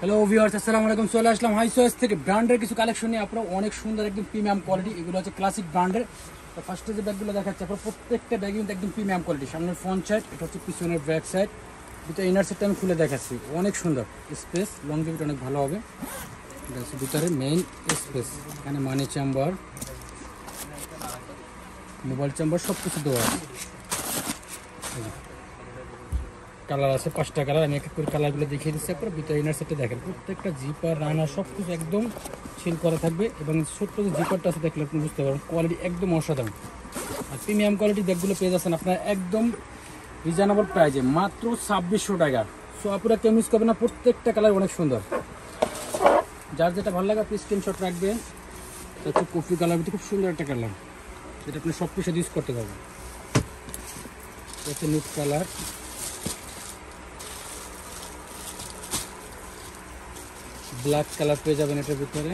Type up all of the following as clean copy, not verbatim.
Hello viewers, আসসালামু আলাইকুম। চলে আসলাম হাই চয়েস থেকে ব্র্যান্ডের কিছু কালেকশন নিয়ে। আপনারা অনেক সুন্দর একদম প্রিমিয়াম কোয়ালিটি, এগুলো হচ্ছে ক্লাসিক ব্র্যান্ডের। তো ফার্স্টে যে ব্যাগগুলো দেখাচ্ছে আপনার প্রত্যেকটা ব্যাগ কিন্তু একদম প্রিমিয়াম কোয়ালিটি। সামনের ফ্রন্ট সাইড, এটা হচ্ছে পিছনের ব্যাক সাইড, দুটো ইনার সাইডটা আমি খুলে দেখাচ্ছি। অনেক সুন্দর স্পেস, লংজিভিটি অনেক ভালো হবে। এটা হচ্ছে ভিতরে মেইন স্পেস, এখানে মানি চেম্বার, মোবাইল চেম্বার সব কিছু দেওয়া আছে। কালার আছে 5টা কালার, আমি এক এক করে কালারগুলো দেখিয়ে দিচ্ছি। আপনার ভিতরে ইনার সেটটা দেখেন, প্রত্যেকটা জিপার রানার সব কিছু একদম সিল করা থাকবে। এবং ছোট্ট যে জিপারটা আছে দেখলে আপনি বুঝতে পারবেন কোয়ালিটি একদম অসাধারণ। আর প্রিমিয়াম কোয়ালিটি ব্যাগগুলো পেয়ে যাচ্ছেন আপনার একদম রিজনেবল প্রাইজে, মাত্র 2600 টাকা। সো আপনারা কেউ মিস করবেন না, প্রত্যেকটা কালার অনেক সুন্দর। যার যেটা ভালো লাগে আপনি স্ক্রিনশট রাখবেন। হচ্ছে কফি কালার, খুব সুন্দর একটা কালার, যেটা আপনি সব কিছু ইউজ করতে পারবেন। হচ্ছে নুট কালার, ব্ল্যাক কালার পেয়ে যাবেন এটার ভিতরে,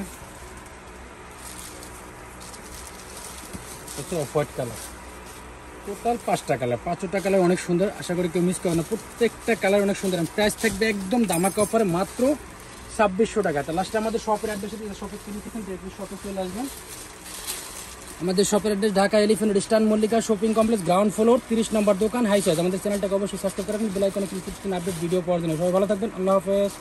হচ্ছে অফ হোয়াইট কালার। টোটাল 5টা কালার, 5টা কালার অনেক সুন্দর। আশা করি কেউ মিস করবে না, প্রত্যেকটা কালার অনেক সুন্দর। প্রাইস থাকবে একদম ধামাকা অফারে, মাত্র 2600 টাকা। তো লাস্টে আমাদের শপের অ্যাড্রেস, শপের কিনেছেন শপে চলে আসবেন। আমাদের শপের address Dhaka elephant road, eastern Mallika shopping complex, ground floor, 30 নম্বর দোকান, হাই সাইজ। আমাদের চ্যানেলটাকে অবশ্যই সাবস্ক্রাইব করবেন, বেল আইকনে ক্লিক করতে আপডেট ভিডিও পাওয়ার জন্য। সবাই ভালো থাকবেন, আল্লাহ হাফেজ।